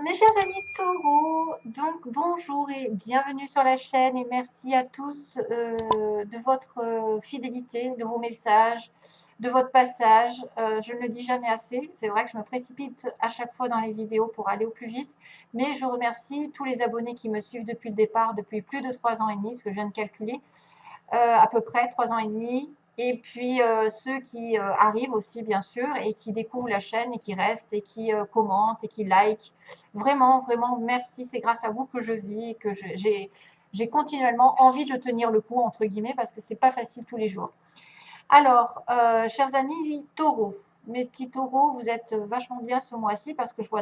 Mes chers amis taureaux, donc bonjour et bienvenue sur la chaîne et merci à tous de votre fidélité, de vos messages, de votre passage. Je ne le dis jamais assez, c'est vrai que je me précipite à chaque fois dans les vidéos pour aller au plus vite, mais je remercie tous les abonnés qui me suivent depuis le départ, depuis plus de 3 ans et demi, parce que je viens de calculer, à peu près 3 ans et demi. Et puis ceux qui arrivent aussi, bien sûr, et qui découvrent la chaîne et qui restent et qui commentent et qui like. Vraiment, vraiment, merci. C'est grâce à vous que je vis, que j'ai continuellement envie de tenir le coup, entre guillemets, parce que c'est pas facile tous les jours. Alors, chers amis taureaux, mes petits taureaux, vous êtes vachement bien ce mois-ci parce que je vois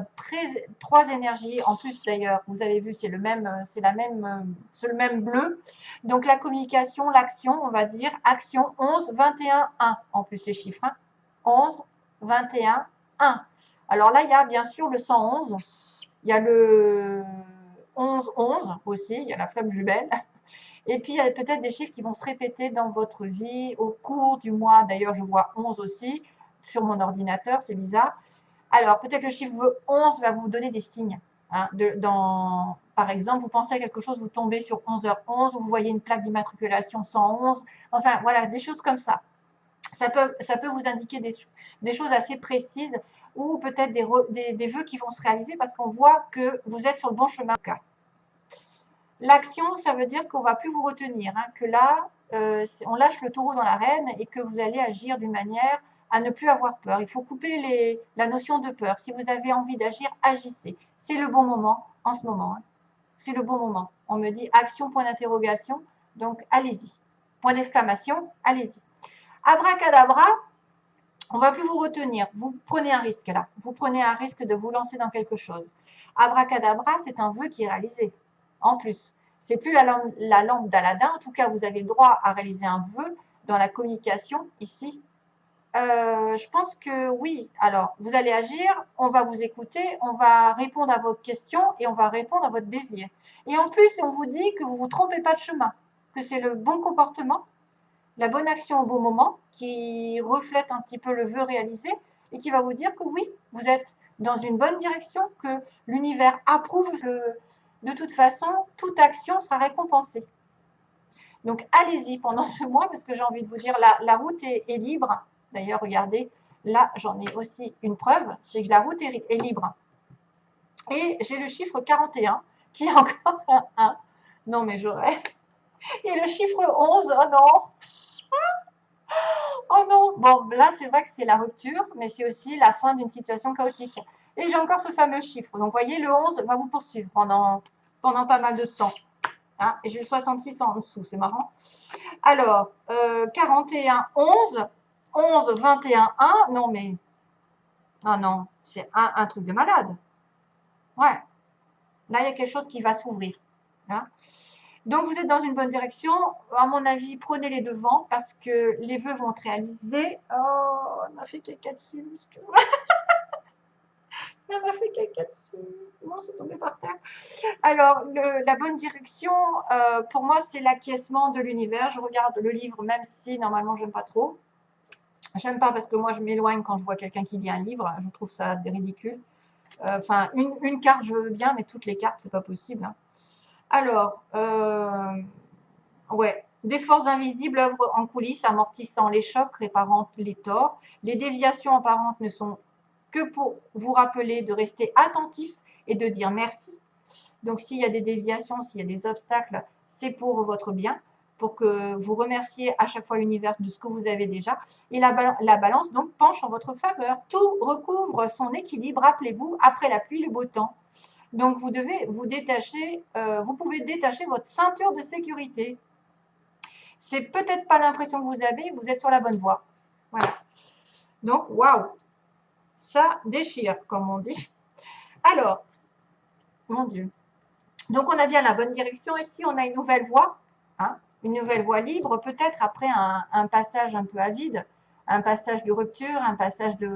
trois énergies. En plus, d'ailleurs, vous avez vu, c'est le même, c'est le même bleu. Donc, la communication, l'action, on va dire, action 11, 21, 1. En plus, les chiffres, hein. 11, 21, 1. Alors là, il y a bien sûr le 111. Il y a le 11, 11 aussi. Il y a la flamme jumelle. Et puis, il y a peut-être des chiffres qui vont se répéter dans votre vie au cours du mois. D'ailleurs, je vois 11 aussi sur mon ordinateur, c'est bizarre. Alors, peut-être le chiffre 11 va vous donner des signes. Hein, par exemple, vous pensez à quelque chose, vous tombez sur 11h11, ou vous voyez une plaque d'immatriculation 111. Enfin, voilà, des choses comme ça. Ça peut vous indiquer des choses assez précises ou peut-être des vœux qui vont se réaliser parce qu'on voit que vous êtes sur le bon chemin. L'action, ça veut dire qu'on ne va plus vous retenir, hein, que là, on lâche le taureau dans l'arène et que vous allez agir d'une manière à ne plus avoir peur. Il faut couper la notion de peur. Si vous avez envie d'agir, agissez. C'est le bon moment en ce moment. Hein. C'est le bon moment. On me dit action, point d'interrogation, donc allez-y. Point d'exclamation, allez-y. Abracadabra, on ne va plus vous retenir. Vous prenez un risque là. Vous prenez un risque de vous lancer dans quelque chose. Abracadabra, c'est un vœu qui est réalisé. En plus, c'est plus la lampe d'Aladin. En tout cas, vous avez le droit à réaliser un vœu dans la communication ici. Je pense que oui. Alors, vous allez agir, on va vous écouter, on va répondre à vos questions et on va répondre à votre désir. Et en plus, on vous dit que vous ne vous trompez pas de chemin, que c'est le bon comportement, la bonne action au bon moment, qui reflète un petit peu le vœu réalisé et qui va vous dire que oui, vous êtes dans une bonne direction, que l'univers approuve, que de toute façon, toute action sera récompensée. Donc, allez-y pendant ce mois, parce que j'ai envie de vous dire, la route est libre. D'ailleurs, regardez, là, j'en ai aussi une preuve, c'est que la route est libre. Et j'ai le chiffre 41, qui est encore un 1. Non, mais je rêve. Et le chiffre 11, oh non. Oh non. Bon, là, c'est vrai que c'est la rupture, mais c'est aussi la fin d'une situation chaotique. Et j'ai encore ce fameux chiffre. Donc, vous voyez, le 11 va vous poursuivre pendant pas mal de temps. Hein, et j'ai le 66 en dessous, c'est marrant. Alors, 41, 11, 11, 21, 1. Non, mais. Ah non, c'est un truc de malade. Ouais. Là, il y a quelque chose qui va s'ouvrir. Hein. Donc, vous êtes dans une bonne direction. À mon avis, prenez les devants parce que les vœux vont être réalisés. Oh, on m'a fait caca dessus. On m'a fait caca dessus. Comment c'est tombé par terre? Alors, la bonne direction, pour moi, c'est l'acquiescement de l'univers. Je regarde le livre, même si normalement, je n'aime pas trop. J'aime pas parce que moi, je m'éloigne quand je vois quelqu'un qui lit un livre. Je trouve ça ridicule. Enfin, une carte, je veux bien, mais toutes les cartes, c'est pas possible. Hein. Alors, ouais, des forces invisibles œuvrent en coulisses, amortissant les chocs, réparant les torts. Les déviations apparentes ne sont que pour vous rappeler de rester attentif et de dire merci. Donc, s'il y a des déviations, s'il y a des obstacles, c'est pour votre bien, pour que vous remerciez à chaque fois l'univers de ce que vous avez déjà. Et la balance, donc, penche en votre faveur. Tout recouvre son équilibre, rappelez-vous, après la pluie, le beau temps. Donc, vous devez vous détacher, vous pouvez détacher votre ceinture de sécurité. C'est peut-être pas l'impression que vous êtes sur la bonne voie. Voilà. Donc, waouh, ça déchire, comme on dit. Alors, mon Dieu. Donc, on a bien la bonne direction. Ici, on a une nouvelle voie, hein, une nouvelle voie libre, peut-être après un passage un peu avide, un passage de rupture, un passage de...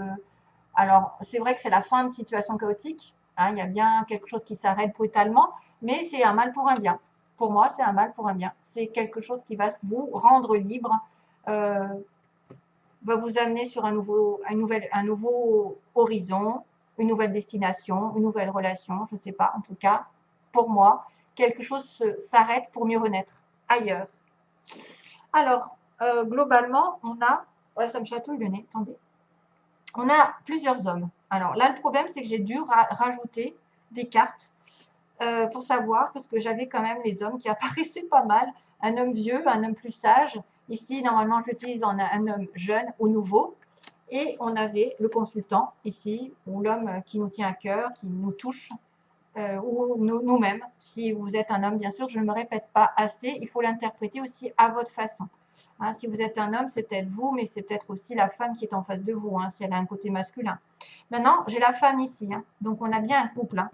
Alors, c'est vrai que c'est la fin de situation chaotique. Hein, il y a bien quelque chose qui s'arrête brutalement, mais c'est un mal pour un bien. Pour moi, c'est un mal pour un bien. C'est quelque chose qui va vous rendre libre, va vous amener sur un nouveau horizon, une nouvelle destination, une nouvelle relation, je ne sais pas. En tout cas, pour moi, quelque chose s'arrête pour mieux renaître ailleurs. Alors, globalement, on a... Ouais, ça me chatouille le nez, attendez. On a plusieurs hommes. Alors là, le problème, c'est que j'ai dû rajouter des cartes pour savoir, parce que j'avais quand même les hommes qui apparaissaient pas mal. Un homme vieux, un homme plus sage. Ici, normalement, j'utilise un homme jeune ou nouveau. Et on avait le consultant ici, ou l'homme qui nous tient à cœur, qui nous touche, ou nous-mêmes. Si vous êtes un homme, bien sûr, je ne me répète pas assez, il faut l'interpréter aussi à votre façon. Hein, si vous êtes un homme, c'est peut-être vous, mais c'est peut-être aussi la femme qui est en face de vous, hein, si elle a un côté masculin. Maintenant, j'ai la femme ici, hein, donc on a bien un couple. Hein.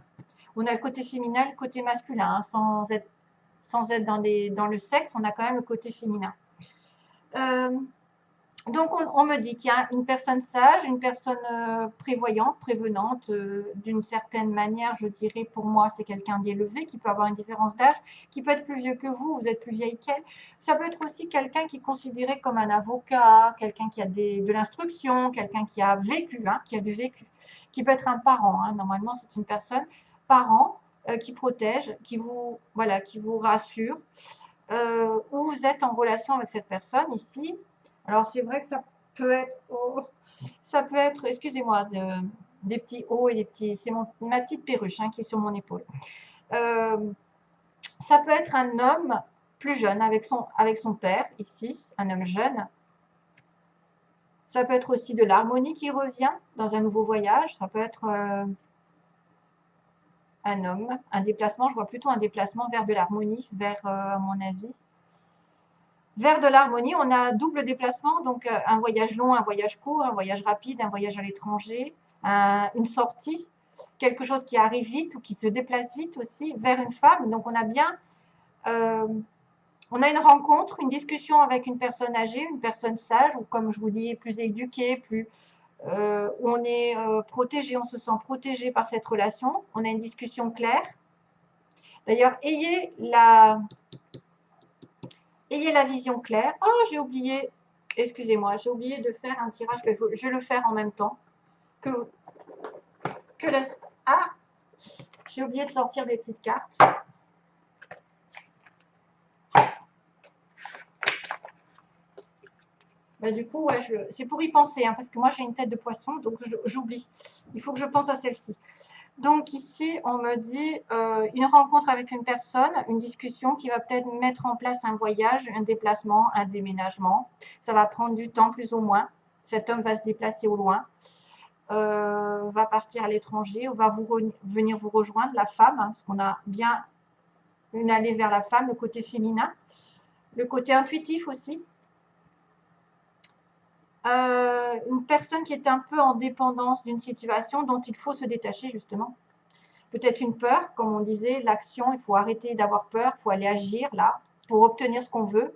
On a le côté féminin, le côté masculin, hein, sans être dans le sexe, on a quand même le côté féminin. Donc, on me dit qu'il y a une personne sage, une personne prévoyante, prévenante, d'une certaine manière, je dirais, pour moi, c'est quelqu'un d'élevé, qui peut avoir une différence d'âge, qui peut être plus vieux que vous êtes plus vieille qu'elle. Ça peut être aussi quelqu'un qui est considéré comme un avocat, quelqu'un qui a de l'instruction, quelqu'un qui a vécu, hein, qui a du vécu, qui peut être un parent. Hein. Normalement, c'est une personne, parent, qui protège, qui vous rassure, où vous êtes en relation avec cette personne ici. Alors, c'est vrai que ça peut être, excusez-moi, des petits hauts et des petits, c'est ma petite perruche hein, qui est sur mon épaule. Ça peut être un homme plus jeune avec son père, ici, un homme jeune. Ça peut être aussi de l'harmonie qui revient dans un nouveau voyage. Ça peut être un homme, un déplacement, je vois plutôt un déplacement vers de l'harmonie, vers, à mon avis, vers de l'harmonie, on a double déplacement, donc un voyage long, un voyage court, un voyage rapide, un voyage à l'étranger, une sortie, quelque chose qui arrive vite ou qui se déplace vite aussi vers une femme. Donc on a bien, on a une rencontre, une discussion avec une personne âgée, une personne sage, ou comme je vous dis, plus éduquée, où on est protégé, on se sent protégé par cette relation. On a une discussion claire. D'ailleurs, ayez la vision claire. Oh, j'ai oublié, excusez-moi, j'ai oublié de faire un tirage. Je vais le faire en même temps que la... Ah, j'ai oublié de sortir des petites cartes. Bah, du coup, ouais, c'est pour y penser, hein, parce que moi, j'ai une tête de poisson, donc j'oublie. Il faut que je pense à celle-ci. Donc ici, on me dit une rencontre avec une personne, une discussion qui va peut-être mettre en place un voyage, un déplacement, un déménagement. Ça va prendre du temps plus ou moins. Cet homme va se déplacer au loin, va partir à l'étranger, ou va venir vous rejoindre, la femme, hein, parce qu'on a bien une allée vers la femme, le côté féminin, le côté intuitif aussi. Une personne qui est un peu en dépendance d'une situation dont il faut se détacher justement. Peut-être une peur, comme on disait, l'action, il faut arrêter d'avoir peur, il faut aller agir là pour obtenir ce qu'on veut.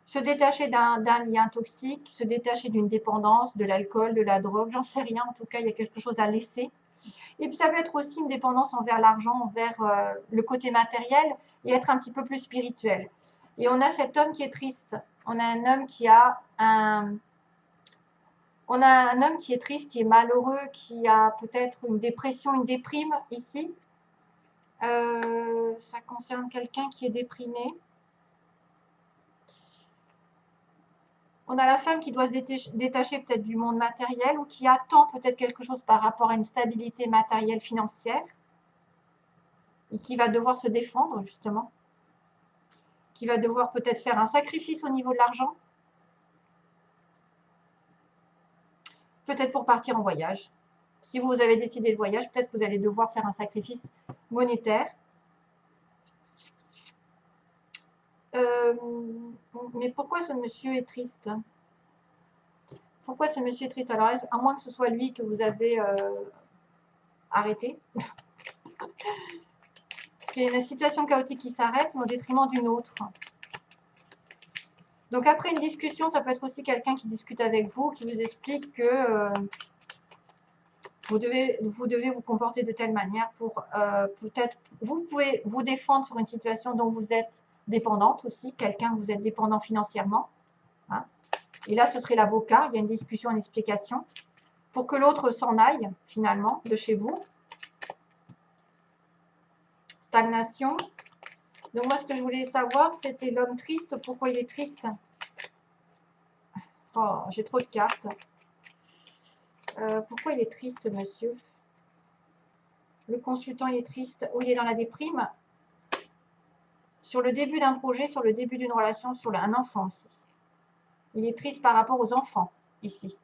Se détacher d'un lien toxique, se détacher d'une dépendance, de l'alcool, de la drogue, j'en sais rien, en tout cas il y a quelque chose à laisser. Et puis ça peut être aussi une dépendance envers l'argent, envers le côté matériel et être un petit peu plus spirituel. Et on a cet homme qui est triste. On a un homme qui a on a un homme qui est triste, qui est malheureux, qui a peut-être une dépression, une déprime ici. Ça concerne quelqu'un qui est déprimé. On a la femme qui doit se détacher peut-être du monde matériel ou qui attend peut-être quelque chose par rapport à une stabilité matérielle financière et qui va devoir se défendre justement, qui va devoir peut-être faire un sacrifice au niveau de l'argent, peut-être pour partir en voyage. Si vous avez décidé de voyage, peut-être que vous allez devoir faire un sacrifice monétaire. Mais pourquoi ce monsieur est triste? Pourquoi ce monsieur est triste? Alors, à moins que ce soit lui que vous avez arrêté. Parce qu'il y a une situation chaotique qui s'arrête, mais au détriment d'une autre. Donc, après une discussion, ça peut être aussi quelqu'un qui discute avec vous, qui vous explique que vous devez vous comporter de telle manière pour peut-être... Vous pouvez vous défendre sur une situation dont vous êtes dépendante aussi, quelqu'un que vous êtes dépendant financièrement. Hein. Et là, ce serait l'avocat. Il y a une discussion, une explication. pour que l'autre s'en aille, finalement, de chez vous. Stagnation. Donc moi, ce que je voulais savoir, c'était l'homme triste. Pourquoi il est triste? Oh, j'ai trop de cartes. Pourquoi il est triste, monsieur? Le consultant, il est triste. Ou il est dans la déprime. Sur le début d'un projet, sur le début d'une relation, sur un enfant aussi. Il est triste par rapport aux enfants, ici.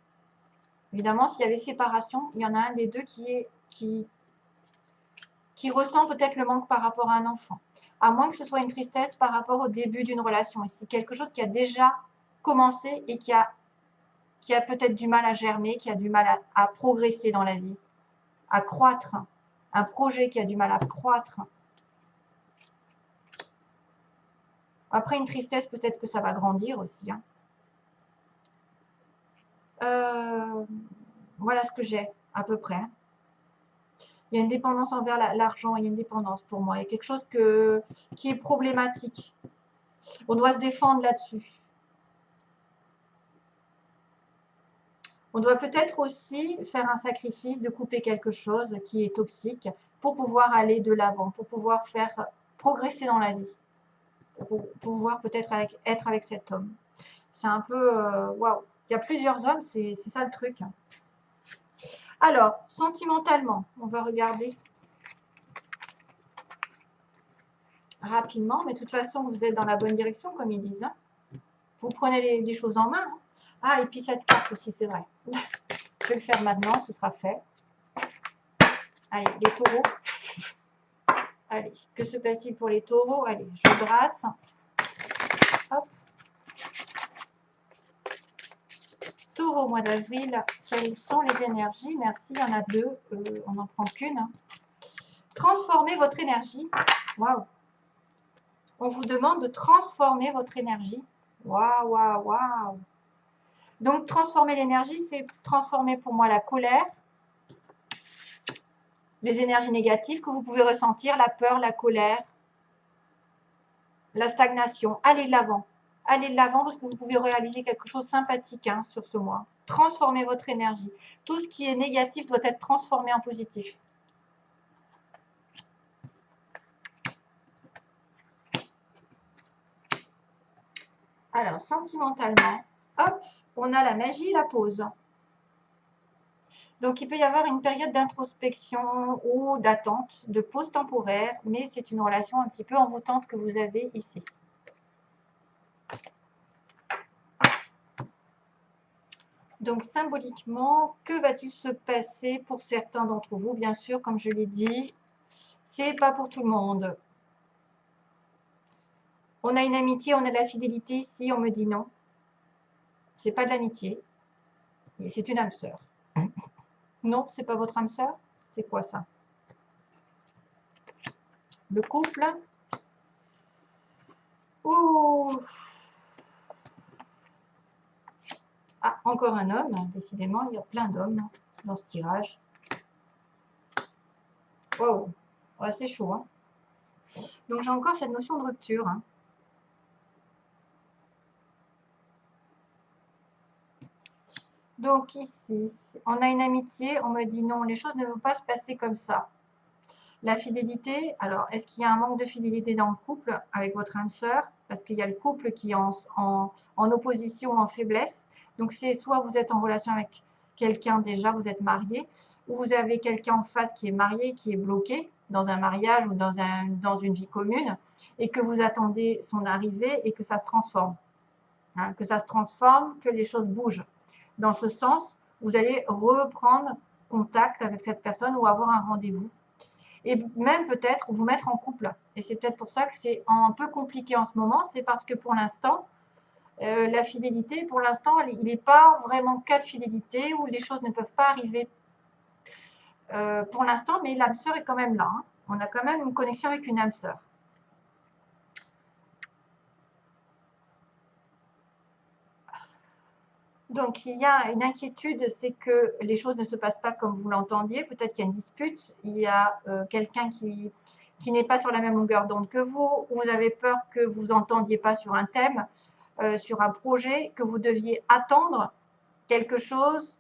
Évidemment, s'il y avait séparation, il y en a un des deux qui ressent peut-être le manque par rapport à un enfant. À moins que ce soit une tristesse par rapport au début d'une relation ici. Quelque chose qui a déjà commencé et qui a peut-être du mal à germer, qui a du mal à progresser dans la vie, à croître. Un projet qui a du mal à croître. Après, une tristesse, peut-être que ça va grandir aussi. Hein. Voilà ce que j'ai, à peu près. Il y a une dépendance envers l'argent, il y a une dépendance pour moi. Il y a quelque chose qui est problématique. On doit se défendre là-dessus. On doit peut-être aussi faire un sacrifice de couper quelque chose qui est toxique pour pouvoir aller de l'avant, pour pouvoir faire progresser dans la vie, pour pouvoir peut-être être avec cet homme. C'est un peu... waouh. Il y a plusieurs hommes, c'est ça le truc. Alors, sentimentalement, on va regarder rapidement, mais de toute façon, vous êtes dans la bonne direction, comme ils disent. Hein. Vous prenez les choses en main. Hein. Ah, et puis cette carte aussi, c'est vrai. Je vais le faire maintenant, ce sera fait. Allez, les taureaux. Allez, que se passe-t-il pour les taureaux? Allez, je brasse. Hop. Taureau, mois d'avril, quelles sont les énergies? Merci, il y en a deux, on n'en prend qu'une. Hein. Transformez votre énergie. Waouh. On vous demande de transformer votre énergie. Waouh, waouh, waouh. Donc, transformer l'énergie, c'est transformer pour moi la colère, les énergies négatives que vous pouvez ressentir, la peur, la colère, la stagnation. Allez de l'avant. Allez de l'avant parce que vous pouvez réaliser quelque chose de sympathique hein, sur ce mois. Transformez votre énergie. Tout ce qui est négatif doit être transformé en positif. Alors, sentimentalement, hop, on a la magie, la pause. Donc, il peut y avoir une période d'introspection ou d'attente, de pause temporaire, mais c'est une relation un petit peu envoûtante que vous avez ici. Donc, symboliquement, que va-t-il se passer pour certains d'entre vous? Bien sûr, comme je l'ai dit, c'est pas pour tout le monde. On a une amitié, on a de la fidélité ici, on me dit non. C'est pas de l'amitié, c'est une âme sœur. Non, c'est pas votre âme sœur? C'est quoi ça? Le couple? Ouh. Ah, encore un homme, décidément, il y a plein d'hommes dans ce tirage. Wow, ouais, c'est chaud. Hein. Donc j'ai encore cette notion de rupture. Hein. Donc ici, on a une amitié, on me dit non, les choses ne vont pas se passer comme ça. La fidélité, alors est-ce qu'il y a un manque de fidélité dans le couple avec votre âme sœur? Parce qu'il y a le couple qui est en opposition, en faiblesse. Donc c'est soit vous êtes en relation avec quelqu'un déjà, vous êtes marié, ou vous avez quelqu'un en face qui est marié, qui est bloqué dans un mariage ou dans une vie commune, et que vous attendez son arrivée et que ça se transforme. Hein, que ça se transforme, que les choses bougent. Dans ce sens, vous allez reprendre contact avec cette personne ou avoir un rendez-vous. Et même peut-être vous mettre en couple. Et c'est peut-être pour ça que c'est un peu compliqué en ce moment. C'est parce que pour l'instant, la fidélité, pour l'instant, il n'est pas vraiment cas de fidélité où les choses ne peuvent pas arriver pour l'instant, mais l'âme sœur est quand même là. Hein. On a quand même une connexion avec une âme sœur. Donc, il y a une inquiétude, c'est que les choses ne se passent pas comme vous l'entendiez. Peut-être qu'il y a une dispute, il y a quelqu'un qui n'est pas sur la même longueur d'onde que vous, ou vous avez peur que vous n'entendiez pas sur un thème, sur un projet, que vous deviez attendre quelque chose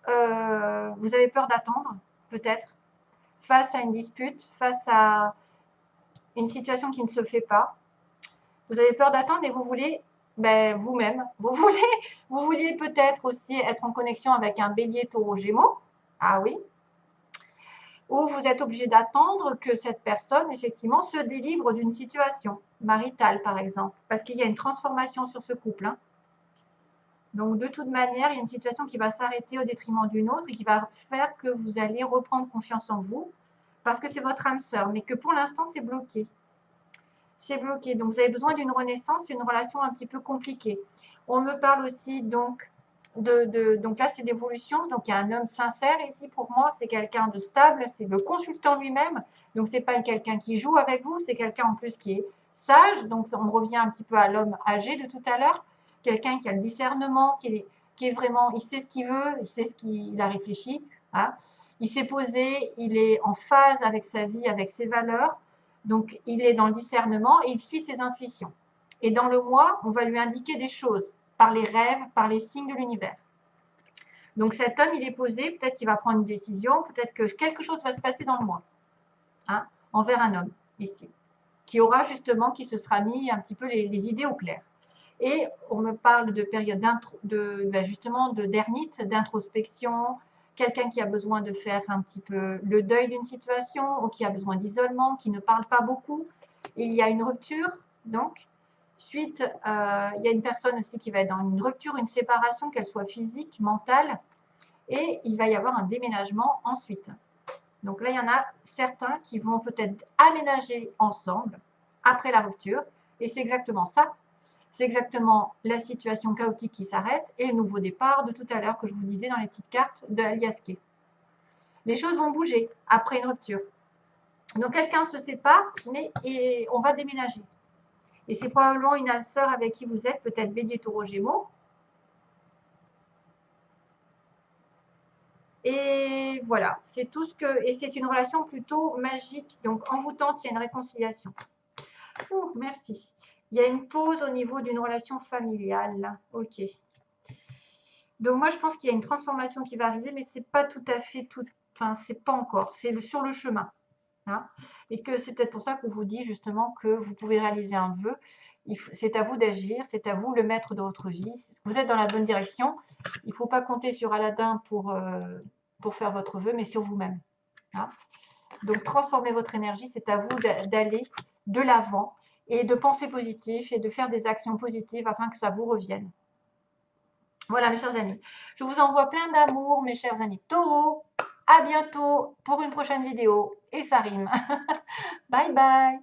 vous avez peur d'attendre, peut-être, face à une dispute, face à une situation qui ne se fait pas. Vous avez peur d'attendre, mais vous voulez vous-même. Vous vouliez peut-être aussi être en connexion avec un bélier, taureau, gémeaux. Ah oui. Ou vous êtes obligé d'attendre que cette personne, effectivement, se délivre d'une situation maritale, par exemple. Parce qu'il y a une transformation sur ce couple. Hein. Donc, de toute manière, il y a une situation qui va s'arrêter au détriment d'une autre et qui va faire que vous allez reprendre confiance en vous parce que c'est votre âme sœur, mais que pour l'instant, c'est bloqué. C'est bloqué. Donc, vous avez besoin d'une renaissance, une relation un petit peu compliquée. On me parle aussi, donc là, c'est l'évolution. Donc, il y a un homme sincère ici pour moi. C'est quelqu'un de stable. C'est le consultant lui-même. Donc, ce n'est pas quelqu'un qui joue avec vous. C'est quelqu'un en plus qui est sage. Donc, on revient un petit peu à l'homme âgé de tout à l'heure. Quelqu'un qui a le discernement, qui est vraiment, il sait ce qu'il veut, il sait ce qu'il a réfléchi. Hein. Il s'est posé, il est en phase avec sa vie, avec ses valeurs. Donc, il est dans le discernement et il suit ses intuitions. Et dans le mois, on va lui indiquer des choses par les rêves, par les signes de l'univers. Donc, cet homme, il est posé, peut-être qu'il va prendre une décision, peut-être que quelque chose va se passer dans le mois, hein, envers un homme, ici, qui aura justement, qui se sera mis un petit peu les idées au clair. Et on me parle de période justement d'ermite, d'introspection, quelqu'un qui a besoin de faire un petit peu le deuil d'une situation ou qui a besoin d'isolement, qui ne parle pas beaucoup. Il y a une rupture, donc. Suite, il y a une personne aussi qui va être dans une rupture, une séparation, qu'elle soit physique, mentale. Et il va y avoir un déménagement ensuite. Donc là, il y en a certains qui vont peut-être aménager ensemble après la rupture. Et c'est exactement ça. C'est exactement la situation chaotique qui s'arrête et le nouveau départ de tout à l'heure que je vous disais dans les petites cartes de Aliaské. Les choses vont bouger après une rupture. Donc quelqu'un se sépare, mais on va déménager. Et c'est probablement une âme sœur avec qui vous êtes, peut-être Bélier, Taureau, Gémeaux. Et voilà, c'est tout ce que... Et c'est une relation plutôt magique, donc envoûtante, il y a une réconciliation. Ouh, merci. Il y a une pause au niveau d'une relation familiale. Ok. Donc moi, je pense qu'il y a une transformation qui va arriver, mais c'est pas tout à fait tout... Enfin, c'est pas encore. C'est sur le chemin. Hein, et que c'est peut-être pour ça qu'on vous dit justement que vous pouvez réaliser un vœu. C'est à vous d'agir, c'est à vous le maître de votre vie. Vous êtes dans la bonne direction. Il ne faut pas compter sur Aladdin pour faire votre vœu, mais sur vous-même. Hein. Donc transformez votre énergie, c'est à vous d'aller de l'avant et de penser positif et de faire des actions positives afin que ça vous revienne. Voilà mes chers amis, je vous envoie plein d'amour mes chers amis taureaux. À bientôt pour une prochaine vidéo et ça rime. Bye bye.